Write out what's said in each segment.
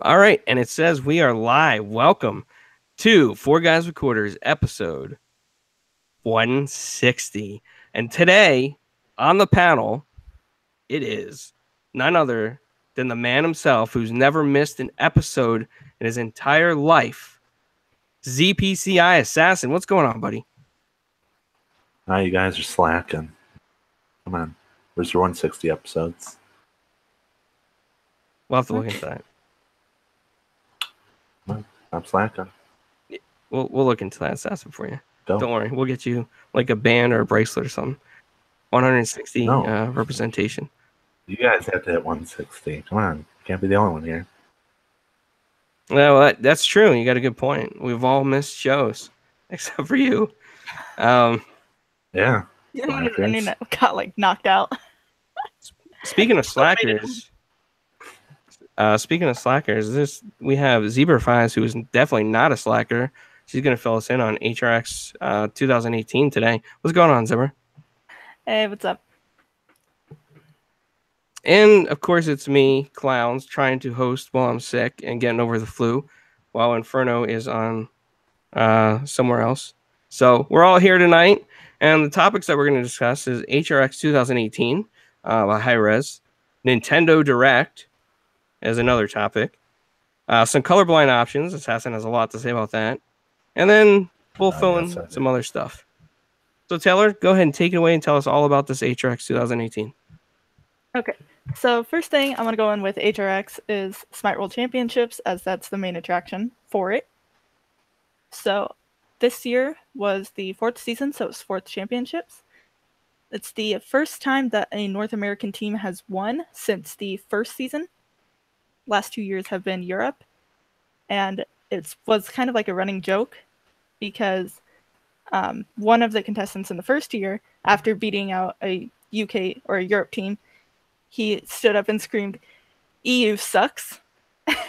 All right, and it says we are live. Welcome to Four Guys with Quarters, episode 160. And today on the panel, it is none other than the man himself who's never missed an episode in his entire life, ZPCI Assassin. What's going on, buddy? You guys are slacking. Come on. Where's your 160 episodes? We'll have to look into that. I'm slacking. We'll look into that, Assassin, for you. Go. Don't worry. We'll get you like a band or a bracelet or something. 160 representation. You guys have to hit 160. Come on. You can't be the only one here. Well, that's true. You got a good point. We've all missed shows, except for you. Yeah. The internet got like knocked out. Speaking of slackers, we have Zebra Fives, who is definitely not a slacker. She's going to fill us in on HRX 2018 today. What's going on, Zebra? Hey, what's up? And, of course, it's me, Clowns, trying to host while I'm sick and getting over the flu, while Inferno is on somewhere else. So we're all here tonight, and the topics that we're going to discuss is HRX 2018 by Hi-Rez, Nintendo Direct as another topic, some colorblind options. Assassin has a lot to say about that. And then we'll fill in some other stuff. So, Taylor, go ahead and take it away and tell us all about this HRX 2018. Okay. So first thing I want to go in with HRX is Smite World Championships, as that's the main attraction for it. So this year was the 4th season, so it's 4th championships. It's the first time that a North American team has won since the 1st season. Last 2 years have been Europe. And it was kind of like a running joke because one of the contestants in the first year, after beating out a UK or a Europe team, he stood up and screamed, "EU sucks."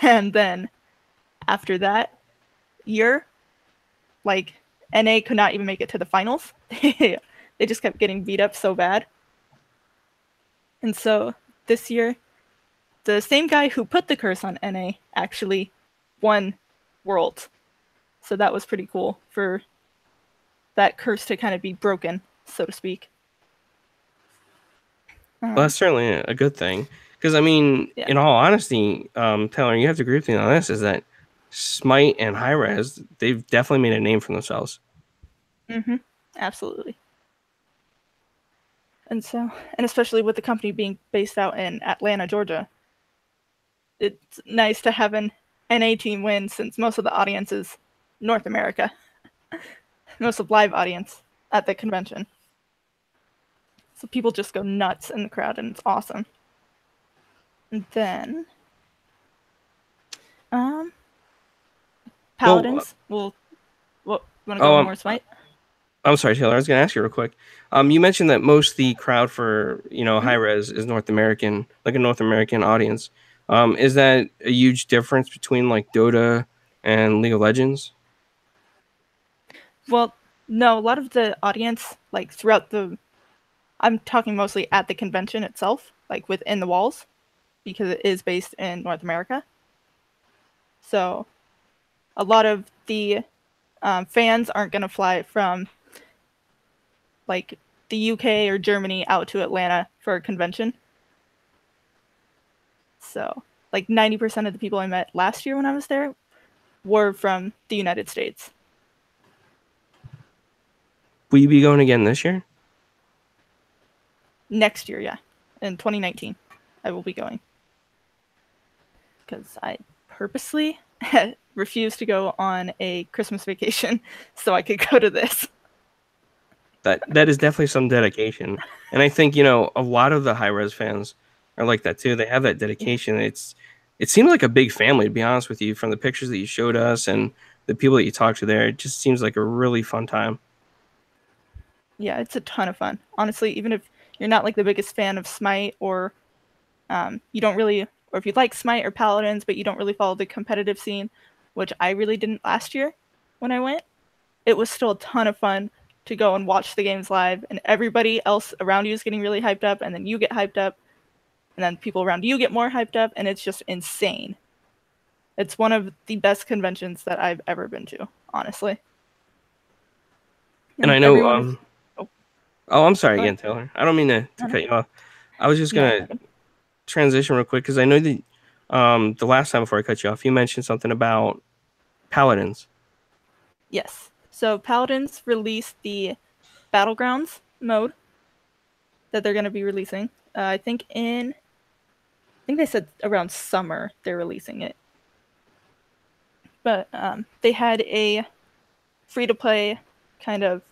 And then after that year, like, NA could not even make it to the finals. They just kept getting beat up so bad. And so this year, the same guy who put the curse on NA actually won Worlds. So that was pretty cool for that curse to kind of be broken, so to speak. Well, that's certainly a good thing. Because, I mean, in all honesty, Taylor, you have to agree with me on this, is that Smite and Hi-Rez, they've definitely made a name for themselves. Mm-hmm. Absolutely. And especially with the company being based out in Atlanta, Georgia, it's nice to have an NA team win since most of the audience is North America. Most of live audience at the convention. So people just go nuts in the crowd, and it's awesome. And then, Paladins. Want to go more Smite? I'm sorry, Taylor. I was going to ask you real quick. You mentioned that most of the crowd for Hi-Rez is North American, like a North American audience. Is that a huge difference between like Dota and League of Legends? Well, no. A lot of the audience, like throughout I'm talking mostly at the convention itself, like within the walls, because it is based in North America. So a lot of the fans aren't going to fly from like the UK or Germany out to Atlanta for a convention. So like 90% of the people I met last year when I was there were from the United States. Will you be going again this year? Next year, yeah. In 2019, I will be going. Because I purposely refused to go on a Christmas vacation so I could go to this. That is definitely some dedication. And I think, a lot of the Hi-Rez fans are like that too. They have that dedication. It seems like a big family, to be honest with you, from the pictures that you showed us and the people that you talked to there. It just seems like a really fun time. Yeah, it's a ton of fun. Honestly, even if you're not like the biggest fan of Smite, or you don't really, or if you like Smite or Paladins, but you don't really follow the competitive scene, which I really didn't last year when I went, it was still a ton of fun to go and watch the games live, and everybody else around you is getting really hyped up, and then you get hyped up, and then people around you get more hyped up, and it's just insane. It's one of the best conventions that I've ever been to, honestly. And I know. Everyone I'm sorry Go again, ahead. Taylor. I don't mean to No, no. cut you off. I was just No, gonna transition real quick because I know that the last time before I cut you off, you mentioned something about paladins. yes. So Paladins released the Battlegrounds mode that they're going to be releasing. I think they said around summer they're releasing it. But they had a free-to-play kind of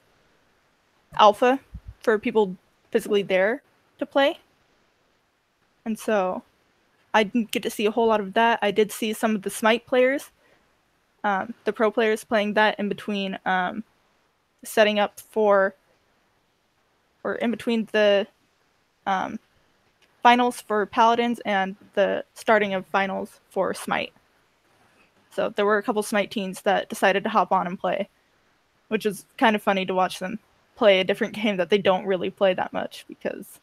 alpha for people physically there to play. And so I didn't get to see a whole lot of that. I did see some of the Smite players, the pro players playing that in between setting up for, or in between the finals for Paladins and the starting of finals for Smite. So there were a couple Smite teams that decided to hop on and play, which is kind of funny to watch them play a different game that they don't really play that much because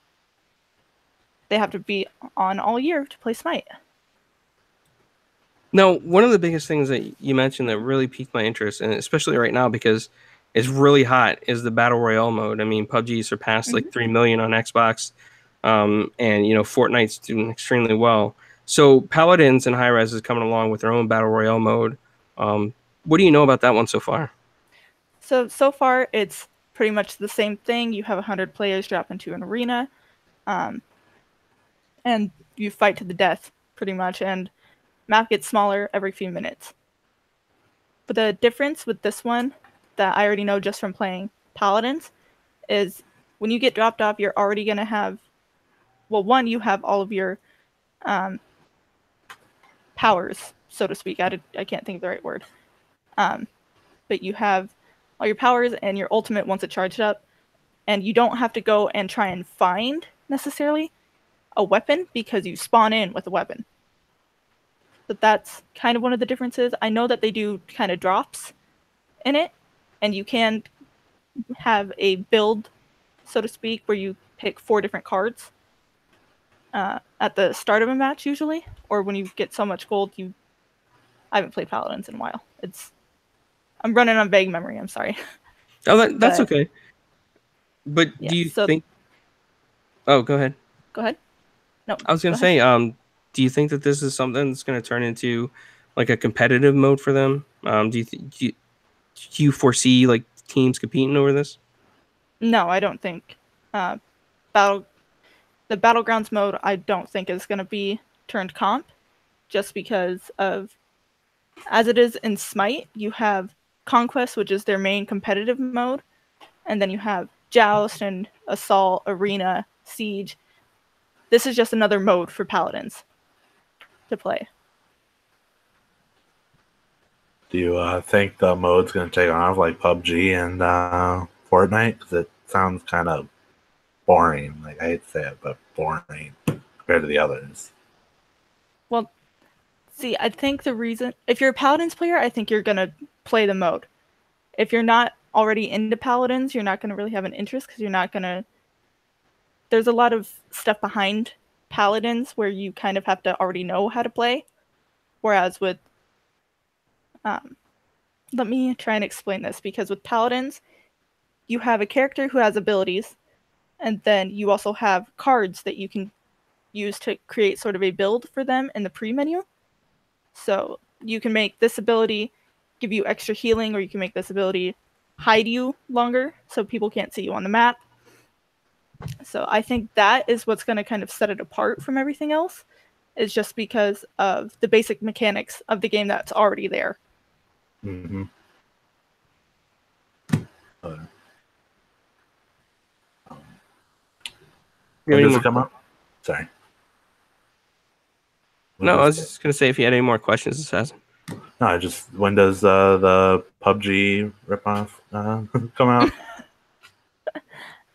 they have to be on all year to play Smite. Now, one of the biggest things that you mentioned that really piqued my interest, and especially right now because it's really hot, is the battle royale mode. I mean, PUBG surpassed like 3 million on Xbox, and Fortnite's doing extremely well. So Paladins and Hi-Rez is coming along with their own battle royale mode. What do you know about that one so far? So far, it's pretty much the same thing. You have 100 players drop into an arena, and you fight to the death, pretty much, and map gets smaller every few minutes. But the difference with this one that I already know just from playing Paladins is when you get dropped off, you're already going to have, well, one, you have all of your powers, so to speak. I can't think of the right word. But you have all your powers and your ultimate once it charged up, and you don't have to go and try and find necessarily a weapon because you spawn in with a weapon. But that's kind of one of the differences. I know that they do kind of drops in it, and you can have a build, so to speak, where you pick 4 different cards at the start of a match usually, or when you get so much gold. I haven't played Paladins in a while. I'm running on vague memory. I'm sorry. Oh, that's But, okay. But yeah, do you think? Oh, go ahead. Go ahead. No, I was gonna go ahead. say, do you think that this is something that's gonna turn into like a competitive mode for them? Do you foresee like teams competing over this? No, I don't think battle the battlegrounds mode. I don't think is going to be turned comp, just because of as it is in Smite. You have Conquest, which is their main competitive mode, and then you have Joust and Assault, Arena, Siege. This is just another mode for Paladins to play. Do you think the mode's going to take off like PUBG and Fortnite? Because it sounds kind of boring. Like, I hate to say it, but boring compared to the others. Well, see, I think the reason, if you're a Paladins player, I think you're going to play the mode. If you're not already into Paladins, you're not going to really have an interest because you're not going to. There's a lot of stuff behind Paladins where you kind of have to already know how to play. Whereas with. Let me try and explain this, because with Paladins, you have a character who has abilities, and then you also have cards that you can use to create sort of a build for them in the pre-menu. So you can make this ability give you extra healing, or you can make this ability hide you longer so people can't see you on the map. So I think that is what's going to kind of set it apart from everything else, is just because of the basic mechanics of the game that's already there. Mm-hmm. When does it come out? Sorry. No, I was just gonna say if you had any more questions, Assassin. No, when does the PUBG ripoff come out?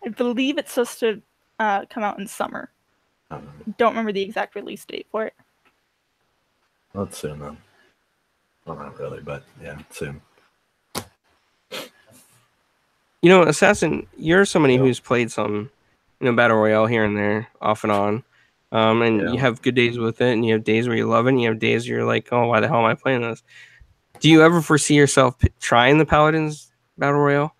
I believe it's supposed to come out in summer. Don't remember the exact release date for it. Well, it's soon then. Well, not really, but yeah, soon. Assassin, you're somebody who's played some, battle royale here and there, off and on. And you have good days with it, and you have days where you love it, and you have days where you're like, oh, why the hell am I playing this? Do you ever foresee yourself trying the Paladins Battle Royale?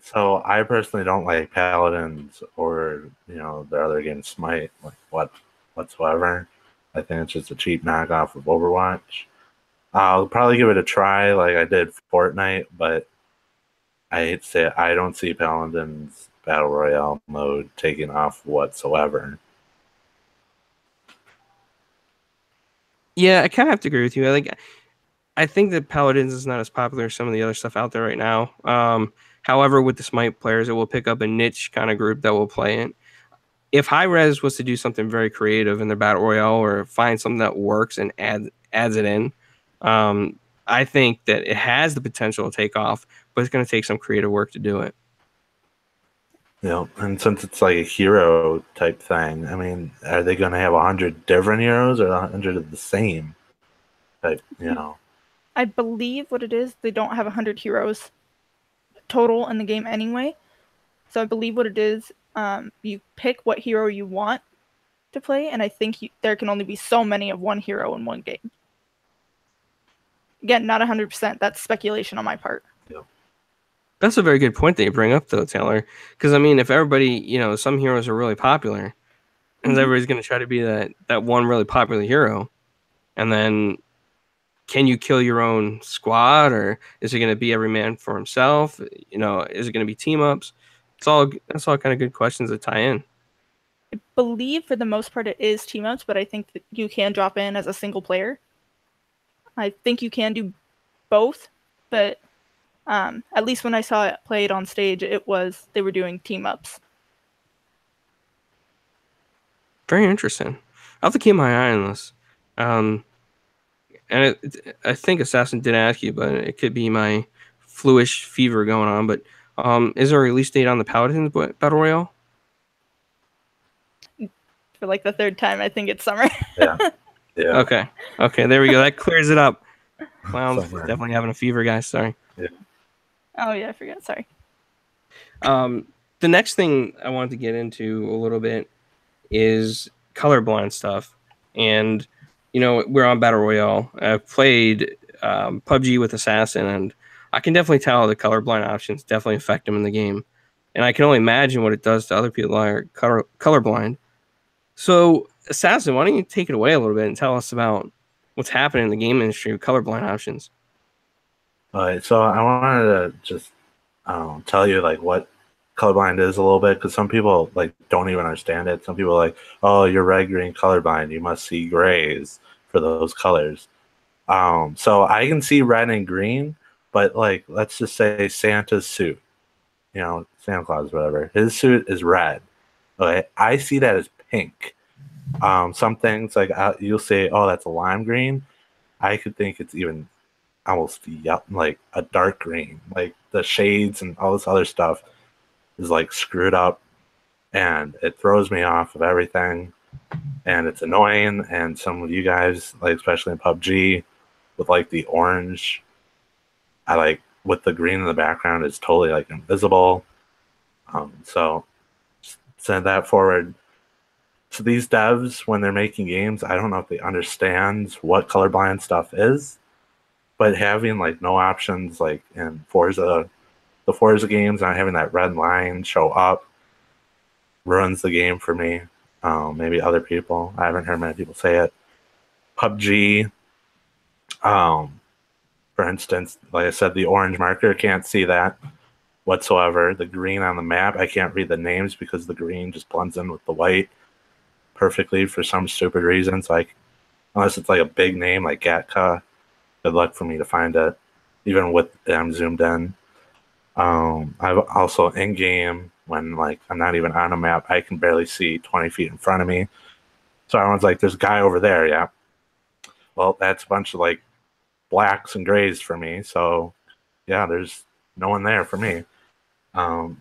So I personally don't like Paladins or the other game Smite whatsoever. I think it's just a cheap knockoff of Overwatch. I'll probably give it a try like I did Fortnite, but I hate to say it, I don't see Paladins Battle Royale mode taking off whatsoever. Yeah, I kind of have to agree with you. I think that Paladins is not as popular as some of the other stuff out there right now. However, with the Smite players, it will pick up a niche kind of group that will play it. If High Res was to do something very creative in their Battle Royale or find something that works and adds it in, I think that it has the potential to take off, but it's going to take some creative work to do it. And since it's like a hero type thing, I mean, are they going to have 100 different heroes or 100 of the same type, I believe what it is, they don't have 100 heroes total in the game anyway. So I believe what it is, you pick what hero you want to play, and I think there can only be so many of one hero in one game. Again, not 100%. That's speculation on my part. Yep. That's a very good point that you bring up, though, Taylor. Because, I mean, if everybody, some heroes are really popular, and everybody's going to try to be that one really popular hero, and then can you kill your own squad, or is it going to be every man for himself? Is it going to be team ups? That's all kind of good questions that tie in. I believe for the most part it is team ups, but I think that you can drop in as a single player. I think you can do both, but at least when I saw it played on stage, they were doing team ups. Very interesting. I'll have to keep my eye on this. And I think Assassin did ask you, but it could be my fluish fever going on. But is there a release date on the Paladins Battle Royale? For like the third time, I think it's summer. Yeah. Okay, there we go. That clears it up. Clown's definitely having a fever, guys. Sorry. Yeah. Oh yeah, I forgot. Sorry. The next thing I wanted to get into a little bit is colorblind stuff, and we're on Battle Royale. I've played PUBG with Assassin, and I can definitely tell the colorblind options definitely affect him in the game, and I can only imagine what it does to other people that are colorblind. So, Assassin, why don't you take it away a little bit and tell us about what's happening in the game industry with colorblind options? All right, so I wanted to just tell you like what colorblind is a little bit, because some people like don't even understand it. Some people are like, oh, you're red green colorblind, you must see grays for those colors. So I can see red and green, but like let's just say Santa's suit, Santa Claus, whatever, his suit is red. Okay, I see that as pink. Some things like you'll say, oh, that's a lime green. I could think it's even almost like a dark green, like the shades and all this other stuff is like screwed up, and it throws me off of everything, and it's annoying. And some of you guys, like especially in PUBG, with like the orange, I like with the green in the background is totally like invisible. So send that forward. So these devs, when they're making games, I don't know if they understand what colorblind stuff is, but having like no options, like in Forza, the Forza games, not having that red line show up ruins the game for me. Maybe other people. I haven't heard many people say it. PUBG, for instance, like I said, the orange marker, can't see that whatsoever. The green on the map, I can't read the names because the green just blends in with the white perfectly for some stupid reason. So unless it's like a big name like Gatka, good luck for me to find it, even with them zoomed in. I've also in game, when like I'm not even on a map, I can barely see 20 feet in front of me. So everyone's like, there's a guy over there. Yeah. Well, that's a bunch of like blacks and grays for me. So yeah, there's no one there for me,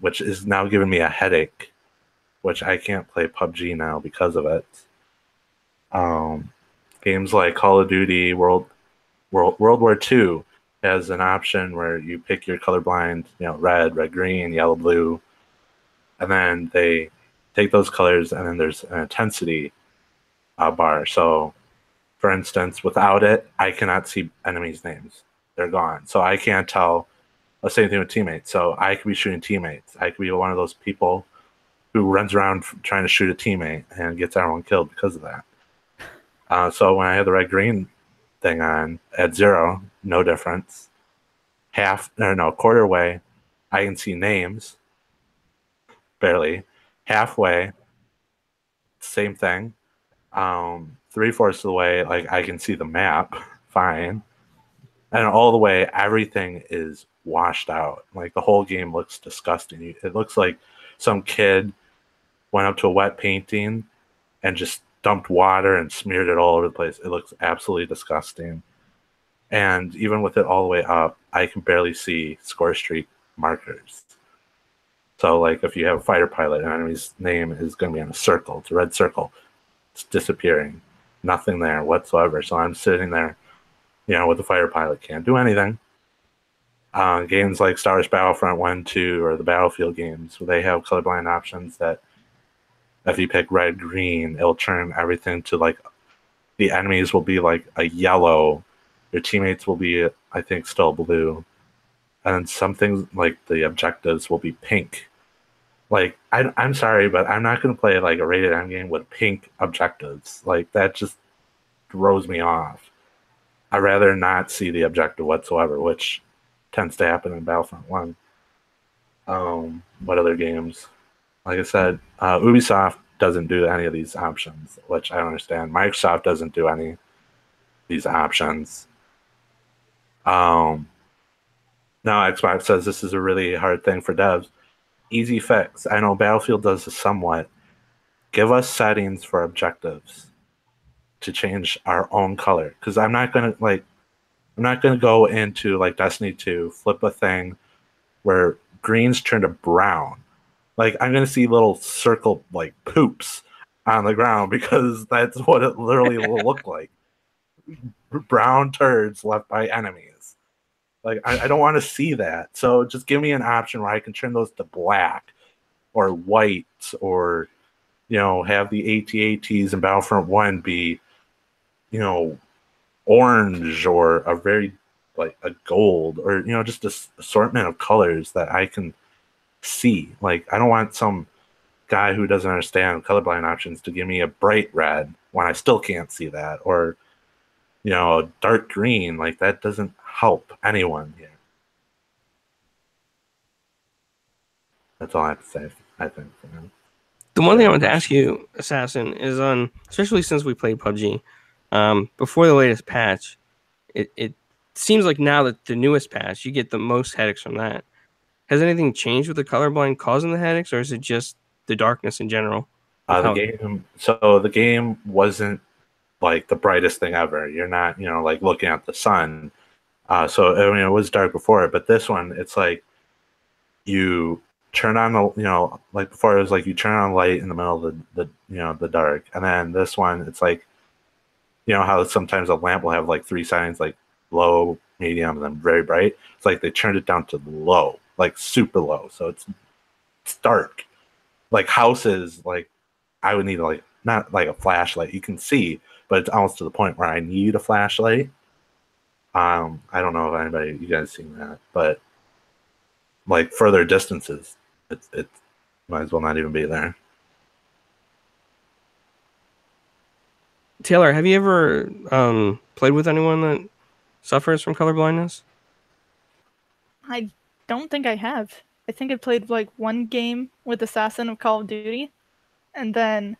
which is now giving me a headache, which I can't play PUBG now because of it. Games like Call of Duty, World War II has an option where you pick your colorblind, red, green, yellow, blue, and then they take those colors, and then there's an intensity bar. So, for instance, without it, I cannot see enemies' names. They're gone. So I can't tell. The same thing with teammates. So I could be shooting teammates. I could be one of those people who runs around trying to shoot a teammate and gets everyone killed because of that. So when I had the red-green thing on at 0, no difference. Quarter way, I can see names, barely. Halfway, same thing. 3/4 of the way, like I can see the map, fine. And all the way, everything is washed out. Like the whole game looks disgusting. It looks like some kid went up to a wet painting and just dumped water and smeared it all over the place. It looks absolutely disgusting. And even with it all the way up, I can barely see score streak markers. So, like, if you have a fighter pilot, an enemy's name is going to be in a circle. It's a red circle. It's disappearing. Nothing there whatsoever. So I'm sitting there, with the fighter pilot. Can't do anything. Games like Star Wars Battlefront 1, 2, or the Battlefield games, where they have colorblind options that if you pick red, green, it'll turn everything to, like, the enemies will be, like, a yellow. Your teammates will be, I think, still blue. And some things, like the objectives, will be pink. Like, I'm sorry, but I'm not going to play, like, a rated M game with pink objectives. Like, that just throws me off. I'd rather not see the objective whatsoever, which tends to happen in Battlefront 1. What other games? Like I said, Ubisoft doesn't do any of these options, which I don't understand. Microsoft doesn't do any of these options. Now Xbox says this is a really hard thing for devs. Easy fix. I know Battlefield does this somewhat. Give us settings for objectives to change our own color. Because I'm not gonna go into, like, Destiny 2, flip a thing where greens turn to brown. Like, I'm gonna see little circle, like, poops on the ground because that's what it literally will look like. Brown turds left by enemies. Like, I don't want to see that. So just give me an option where I can turn those to black or white, or, have the AT-ATs in Battlefront 1 be, orange, or a very, like, a gold, or, just this assortment of colors that I can see. Like, I don't want some guy who doesn't understand colorblind options to give me a bright red when I still can't see that, or, a dark green. Like, that doesn't help anyone here. That's all I have to say, I think, for now. The one thing I wanted to ask you, Assassin, is on, especially since we played PUBG, before the latest patch, it seems like now that the newest patch, you get the most headaches from that. Has anything changed with the colorblind causing the headaches, or is it just the darkness in general? The game wasn't, like, the brightest thing ever. You're not, like, looking at the sun. So, I mean, it was dark before it, but this one, it's like you turn on the, like before it was like you turn on light in the middle of the dark. And then this one, it's like, how sometimes a lamp will have, like, 3 settings, like low, medium, and then very bright. It's like they turned it down to low, like super low. So it's dark. Like, houses, like, I would need, like, not like a flashlight. You can see, but it's almost to the point where I need a flashlight. I don't know if you guys seen that, but, like, further distances, it might as well not even be there. Taylor, have you ever played with anyone that suffers from color blindness? I don't think I have. I think I played, like, one game with Assassin of Call of Duty, and then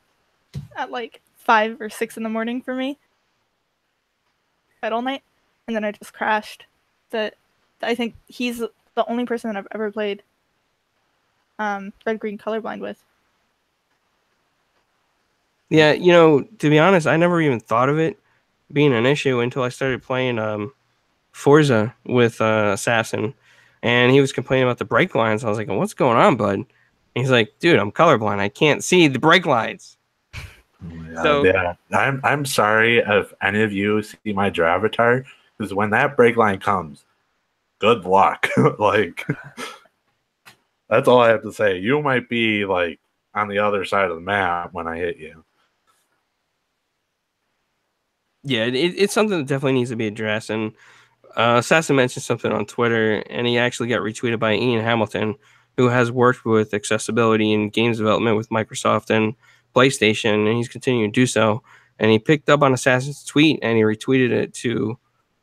at, like, 5 or 6 in the morning for me, at all night, and then I just crashed. That I think he's the only person that I've ever played red-green colorblind with. Yeah, to be honest, I never even thought of it being an issue until I started playing Forza with Assassin, and he was complaining about the brake lines. I was like, "What's going on, bud?" And he's like, "Dude, I'm colorblind. I can't see the brake lines." Oh, yeah, I'm sorry if any of you see my avatar, because when that brake line comes, good luck. Like, that's all I have to say. You might be, like, on the other side of the map when I hit you. Yeah, it's something that definitely needs to be addressed. And Assassin mentioned something on Twitter, and he actually got retweeted by Ian Hamilton, who has worked with accessibility and games development with Microsoft and PlayStation, and he's continuing to do so. And he picked up on Assassin's tweet and he retweeted it to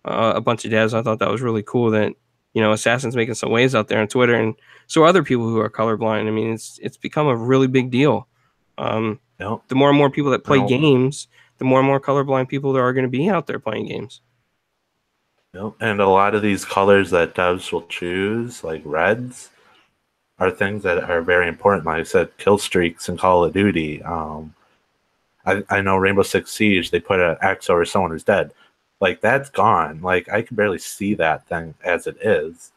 a bunch of devs. I thought that was really cool that Assassin's making some waves out there on Twitter, and so are other people who are colorblind. I mean, it's become a really big deal. Yep. The more and more people that play Well, games, the more and more colorblind people there are going to be out there playing games. Yep. And a lot of these colors that devs will choose, like reds, are things that are very important. Like I said, kill streaks in Call of Duty. I know Rainbow Six Siege, they put an X over someone who's dead. Like, that's gone. Like, I can barely see that thing as it is.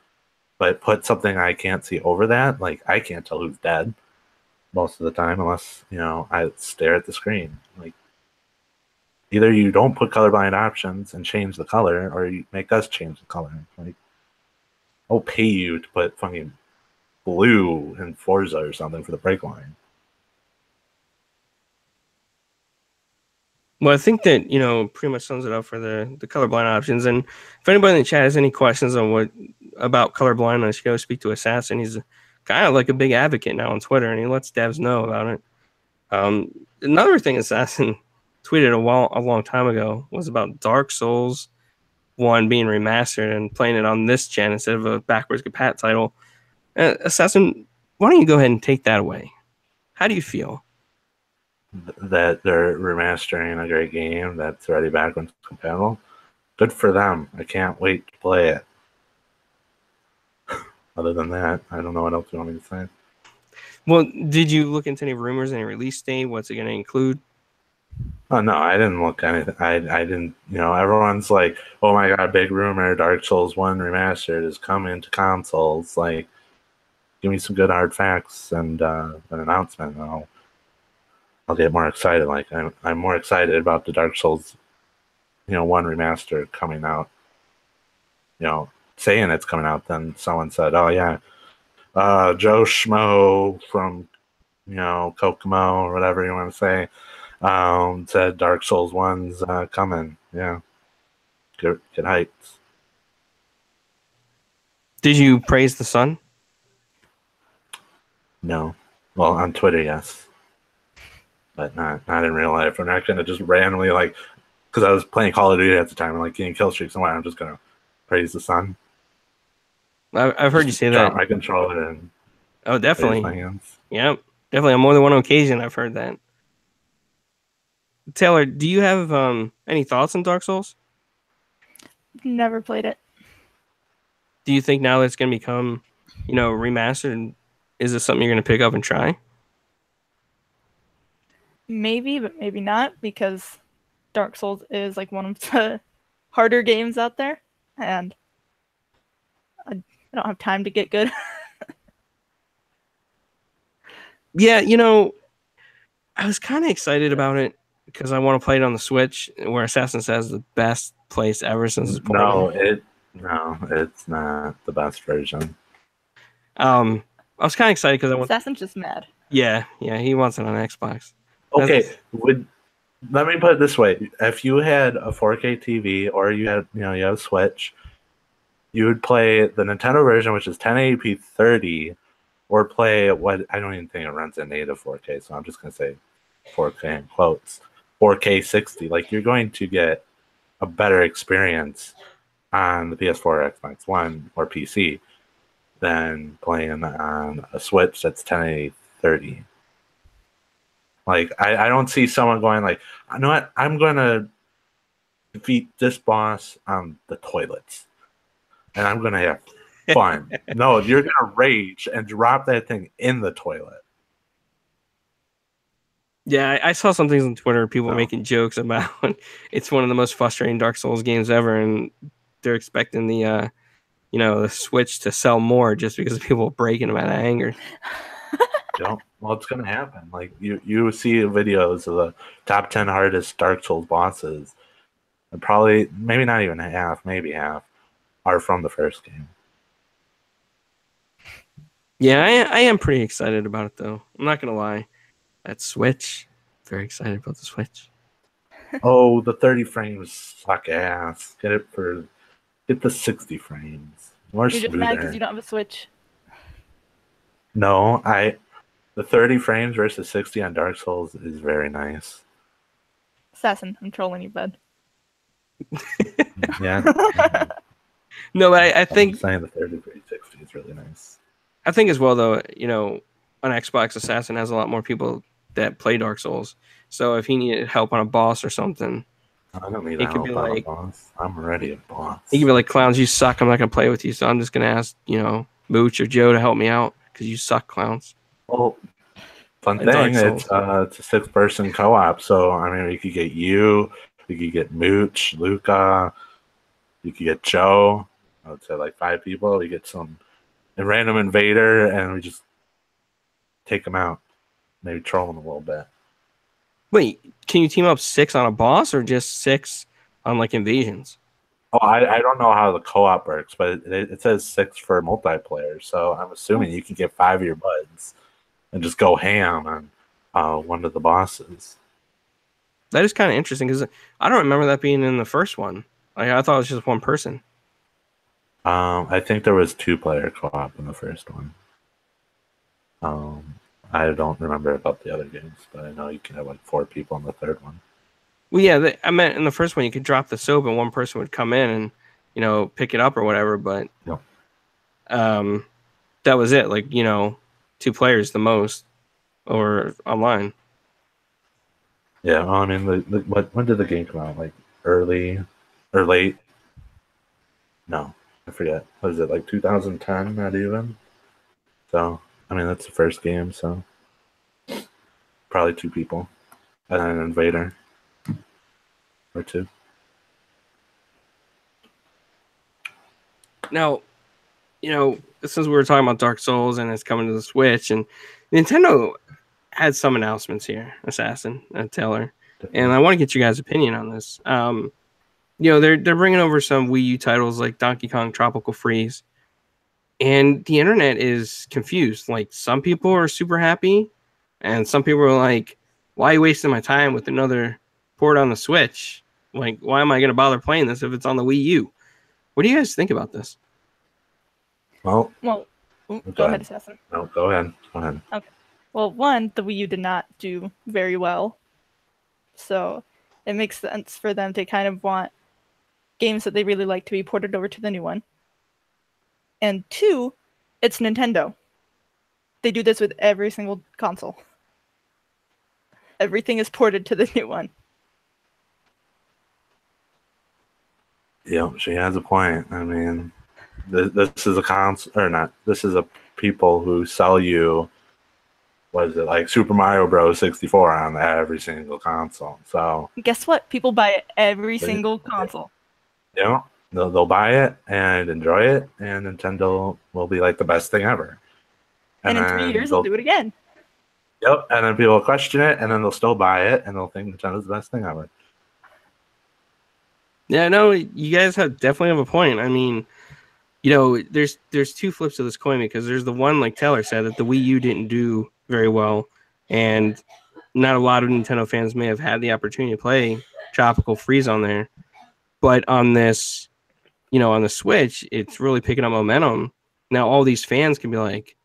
But put something I can't see over that, like, I can't tell who's dead most of the time unless, I stare at the screen. Like, either you don't put colorblind options and change the color, or you make us change the color. Like, I'll pay you to put fucking blue in Forza or something for the break line. Well, I think that, pretty much sums it up for the colorblind options. And if anybody in the chat has any questions on about colorblindness, go speak to Assassin. He's kind of like a big advocate now on Twitter, and he lets devs know about it. Another thing Assassin tweeted a long time ago was about Dark Souls 1 being remastered and playing it on this gen instead of a backwards compat title. Assassin, why don't you go ahead and take that away? How do you feel? That they're remastering a great game that's already backwards compatible. Good for them. I can't wait to play it. Other than that, I don't know what else you want me to say. Well, did you look into any rumors, any release date? What's it going to include? Oh no, I didn't look anything. I didn't. Everyone's like, "Oh my god, big rumor! Dark Souls 1 remastered is coming to consoles." Like, give me some good hard facts and an announcement, and I'll get more excited. Like, I'm more excited about the Dark Souls, 1 remaster coming out. Saying it's coming out, then someone said, "Oh yeah, Joe Schmo from Kokomo or whatever you want to say said Dark Souls 1's coming." Yeah, get hyped. Did you praise the sun? No, well, on Twitter, yes, but not in real life. I'm not gonna just randomly, like, because I was playing Call of Duty at the time and like getting kill streaks and I'm just gonna praise the sun. I've heard you say drop that. my controller and definitely. my hands. Yep, definitely. On more than one occasion, I've heard that. Taylor, do you have any thoughts on Dark Souls? Never played it. Do you think now that it's going to become, remastered, is this something you're going to pick up and try? Maybe, but maybe not, because Dark Souls is like one of the harder games out there, and I don't have time to get good. Yeah, I was kind of excited about it because I want to play it on the Switch, where Assassin says the best place ever since it's ported. No, it's not the best version. I was kind of excited because I want. Assassin's just mad. Yeah, he wants it on Xbox. Okay, let me put it this way: if you had a 4K TV or you had, you have a Switch, you would play the Nintendo version, which is 1080p 30, or play what I don't even think it runs at native 4K, so I'm just gonna say 4K in quotes, 4K 60. Like, you're going to get a better experience on the PS4 or Xbox One or PC than playing on a Switch that's 1080 30. Like, I don't see someone going like, you know what, I'm going to defeat this boss on the toilets, and I'm going to have fun. No, you're going to rage and drop that thing in the toilet. Yeah, I saw some things on Twitter, people making jokes about it's one of the most frustrating Dark Souls games ever, and they're expecting the the Switch to sell more just because people are breaking them out of anger. Well, it's gonna happen. Like, you see videos of the top 10 hardest Dark Souls bosses, and probably maybe not even half, maybe half, are from the first game. Yeah, I am pretty excited about it though. I'm not gonna lie. That Switch. Very excited about the Switch. Oh, the 30 frames suck ass. Get the 60 frames. More You're just mad because smoother. you don't have a Switch. No, the 30 frames versus 60 on Dark Souls is very nice. Assassin, I'm trolling you, bud. Yeah. No, but I I'm think saying the 30 versus 60 is really nice. I think as well though, on Xbox, Assassin has a lot more people that play Dark Souls. So if he needed help on a boss or something, I don't need it could be help on a like boss. I'm already a boss. he could be like, clowns, you suck. I'm not gonna play with you, so I'm just gonna ask, Mooch or Joe to help me out because you suck, clowns. Well, fun Like Dark thing, it's Souls. a 6-person co-op, so I mean, we could get you could get Mooch, Luca, you could get Joe. I would say like 5 people. We get a random invader, and we just take them out. Maybe troll them a little bit. Wait, can you team up 6 on a boss or just 6 on like invasions? Oh, I don't know how the co-op works, but it says 6 for multiplayer, so I'm assuming you can get 5 of your buds and just go ham on one of the bosses. That is kind of interesting because I don't remember that being in the first one. Like I thought it was just one person. I think there was 2-player co-op in the first one. I don't remember about the other games, but I know you can have like 4 people in the third one. Well, yeah, I meant in the first one you could drop the soap and one person would come in and pick it up or whatever. But Yep. that was it. Like 2 players the most, or online. Yeah, well, I mean, when did the game come out? Like early or late? No, I forget. Was it like 2010? Not even. So, I mean, that's the first game. So, probably 2 people and an invader or 2. Now, since we were talking about Dark Souls and it's coming to the Switch, and Nintendo had some announcements here, Assassin and Taylor, and I want to get you guys' opinion on this. They're bringing over some Wii U titles like Donkey Kong Tropical Freeze, and the internet is confused. Like some people are super happy, and some people are like, "Why are you wasting my time with another port on the Switch? Like, why am I going to bother playing this if it's on the Wii U?" What do you guys think about this? Well, Go ahead, Assassin. No, go ahead. Go ahead. Okay. Well, one, the Wii U did not do very well. So it makes sense for them to kind of want games that they really like to be ported over to the new one. And 2, it's Nintendo. They do this with every single console. Everything is ported to the new one. Yeah, she has a point. I mean, this is a console, or not, this is a people who sell you, what is it, like Super Mario Bros. 64 on every single console. So guess what? People buy every single console. Yeah, they'll buy it and enjoy it, and Nintendo will be like the best thing ever. And in 3 years, they'll do it again. Yep, and then people will question it, and then they'll still buy it, and they'll think Nintendo's the best thing ever. Yeah, no, you guys definitely have a point. I mean, there's 2 flips of this coin because there's the one, like Taylor said, that the Wii U didn't do very well, and not a lot of Nintendo fans may have had the opportunity to play Tropical Freeze on there. But on this, on the Switch, it's really picking up momentum. Now all these fans can be like,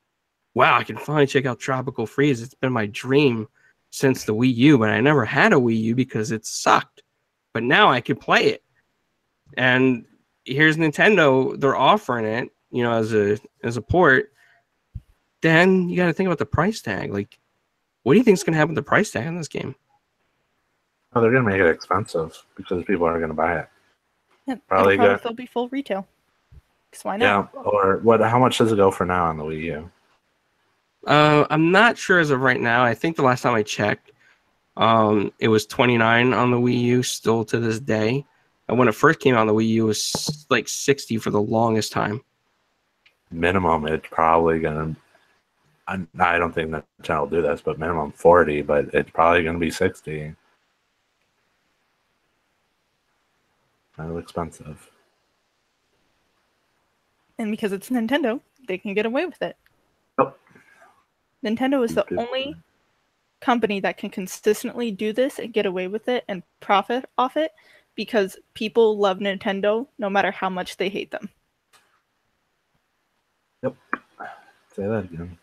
wow, I can finally check out Tropical Freeze. It's been my dream since the Wii U, but I never had a Wii U because it sucked. But now I can play it. And here's Nintendo, they're offering it, as a port. Then you got to think about the price tag. Like, what do you think is going to happen with the price tag on this game? Oh, they're going to make it expensive because people are going to buy it. Yeah, probably it'll still be full retail. Because why not? Yeah, or what? How much does it go for now on the Wii U? I'm not sure as of right now. I think the last time I checked, it was $29 on the Wii U still to this day. And when it first came out on the Wii U, it was like $60 for the longest time. Minimum, it's probably going to, I don't think that channel will do this, but minimum $40, but it's probably going to be $60. Kind of expensive. And because it's Nintendo, they can get away with it. Yep. Nintendo is the only company that can consistently do this and get away with it and profit off it because people love Nintendo no matter how much they hate them. Yep. Say that again.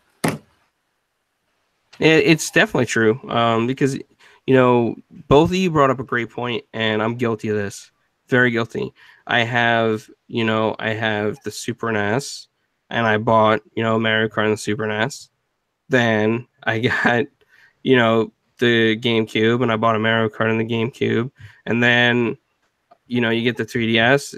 It's definitely true. Because both of you brought up a great point, and I'm guilty of this. Very guilty. I have the Super NES, and I bought Mario Kart on the Super NES. Then I got the GameCube, and I bought a Mario Kart on the GameCube, and then you get the 3DS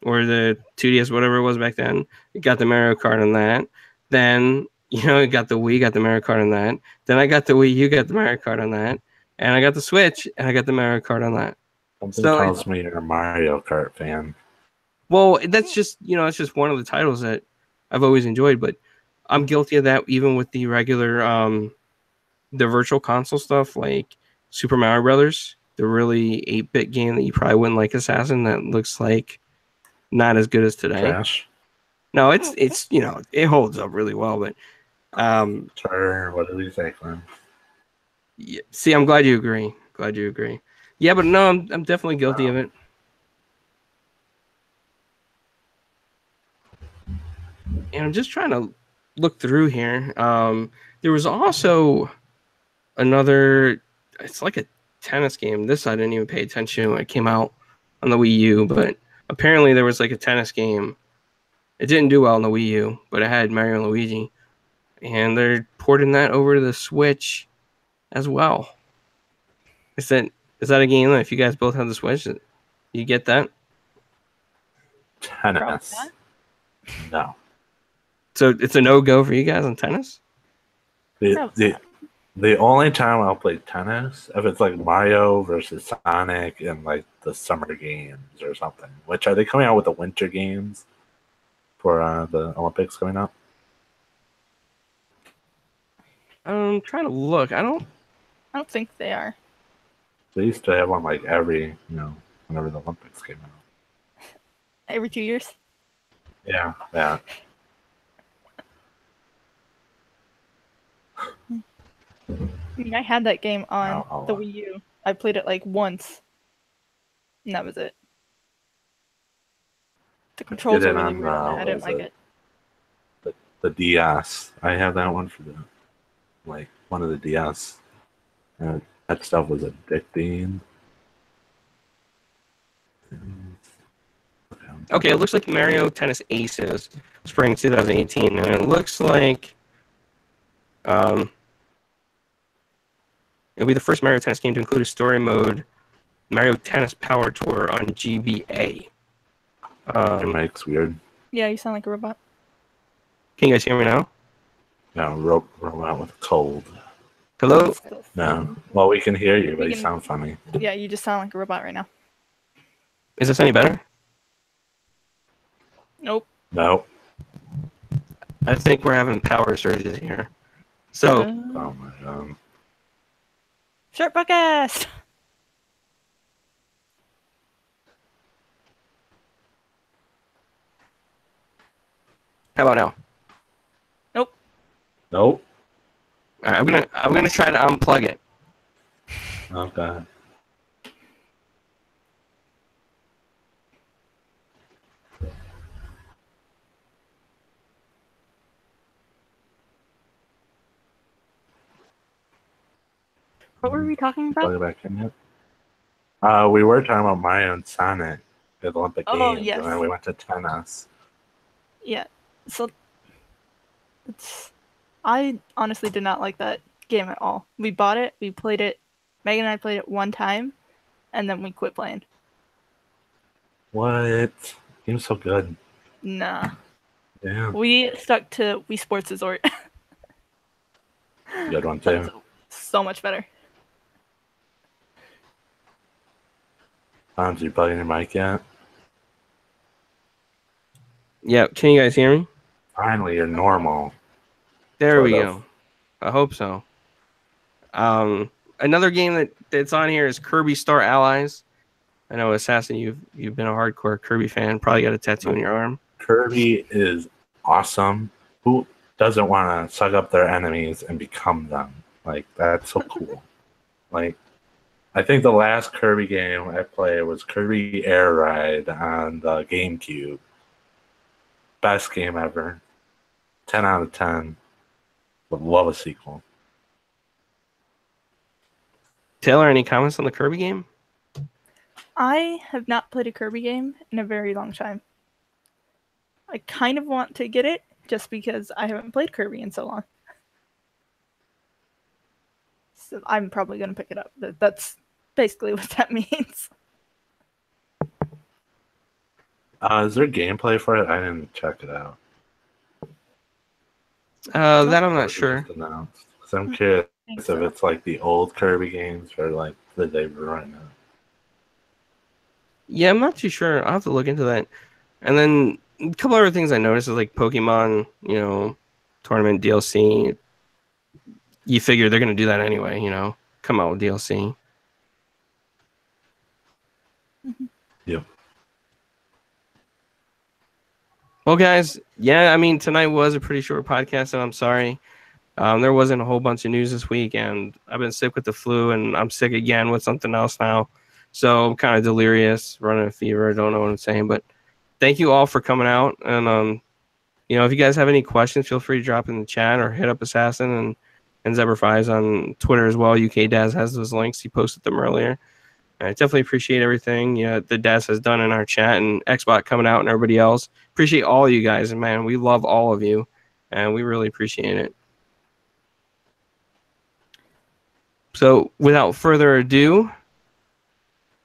or the 2DS, whatever it was back then. You got the Mario Kart on that. Then you got the Wii, got the Mario Kart on that. Then I got the Wii U, got the Mario Kart on that, and I got the Switch, and I got the Mario Kart on that. Something tells me you're a Mario Kart fan. Well, that's just it's just one of the titles that I've always enjoyed, but I'm guilty of that even with the regular the virtual console stuff like Super Mario Brothers, the really 8-bit game that you probably wouldn't like Assassin that looks like not as good as today. Trash. No, it's it holds up really well, but Sure, what did we say, Glenn? yeah, see, I'm glad you agree. Yeah, but no, I'm definitely guilty of it. And I'm just trying to look through here. There was also another. It's like a tennis game. This I didn't even pay attention to when it came out on the Wii U, but apparently there was like a tennis game. It didn't do well on the Wii U, but it had Mario and Luigi, and they're porting that over to the Switch as well. Is that a game that if you guys both have the Switch, you get that? Tennis. No. So it's a no-go for you guys on tennis? The only time I'll play tennis if it's like Mario versus Sonic and like the summer games or something. Which are they coming out with the winter games for the Olympics coming up? I'm trying to look. I don't think they are. They used to have one like every whenever the Olympics came out. Every 2 years? Yeah. I had that game on the Wii U. I played it like once, and that was it. The controls are really weird. I didn't like it. The DS. I have that one for one of the DS. That stuff was addicting. Okay, it looks like Mario Tennis Aces, spring 2018, and it looks like it'll be the first Mario Tennis game to include a story mode, Mario Tennis Power Tour on GBA. Your mic's weird. Yeah, you sound like a robot. Can you guys hear me now? No, robot with a cold. Hello? No. Well, we can hear you, but you sound funny. Yeah, you just sound like a robot right now. Is this any better? Nope. Nope. I think we're having power surges here. So. Oh my god. Short podcast! How about now? Nope. Nope. All right, I'm gonna try to unplug it. Okay. What were we talking about? Plug it back in yet? We were talking about Mario and Sonic at the Olympic Games, yes. and then we went to tennis. Yeah. So I honestly did not like that game at all. We bought it, we played it. Megan and I played it one time, and then we quit playing. What? Game's so good. Nah. Yeah. We stuck to Wii Sports Resort. Good one too. So much better. Did you plug in your mic yet? Yeah, can you guys hear me? Finally, you're normal. There we go. I hope so. Another game that's on here is Kirby Star Allies. I know, Assassin, you've been a hardcore Kirby fan. Probably got a tattoo on your arm. Kirby is awesome. Who doesn't want to suck up their enemies and become them Like, that's so cool. Like, I think the last Kirby game I played was Kirby Air Ride on the GameCube. Best game ever. 10 out of 10. Would love a sequel. Taylor, any comments on the Kirby game? I have not played a Kirby game in a very long time. I kind of want to get it just because I haven't played Kirby in so long. So I'm probably going to pick it up. That's basically what that means. Is there gameplay for it? I didn't check it out. That I'm not Or sure. just announced. 'Cause I'm curious if it's like the old Kirby games or like that they were right now. Yeah, I'm not too sure. I'll have to look into that. And then a couple other things I noticed is like Pokemon, tournament DLC. You figure they're going to do that anyway, come out with DLC. Yep. Well, guys, yeah, I mean, tonight was a pretty short podcast, and I'm sorry. There wasn't a whole bunch of news this week, and I've been sick with the flu, and I'm sick again with something else now. So I'm kind of delirious, running a fever. I don't know what I'm saying, but thank you all for coming out. And, if you guys have any questions, feel free to drop in the chat or hit up Assassin and Zebra5 on Twitter as well. UK Daz has those links. He posted them earlier. I definitely appreciate everything the Daz has done in our chat and Xbot coming out and everybody else. Appreciate all you guys. And, man, we love all of you, and we really appreciate it. So without further ado,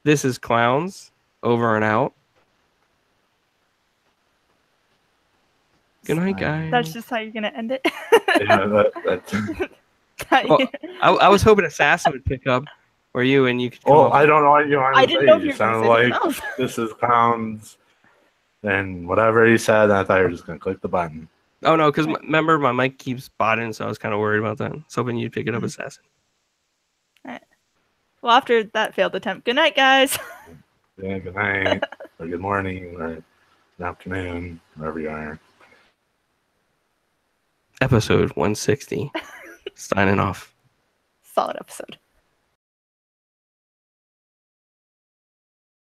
this is Clowns, over and out. Good night, guys. That's just how you're going to end it? Yeah, that's... Well, I was hoping Assassin would pick up, or you, and you could come up. I don't know what you want to I say. didn't know if you You were going sounded to say like something else. this is Clowns and whatever he said, I thought you were just going to click the button. Oh, no, because remember, my mic keeps botting, so I was kind of worried about that. I was hoping you'd pick it up, Assassin. All right. Well, after that failed attempt, good night, guys. Yeah, good night, or good morning, or good afternoon, wherever you are. Episode 160. Signing off. Solid episode.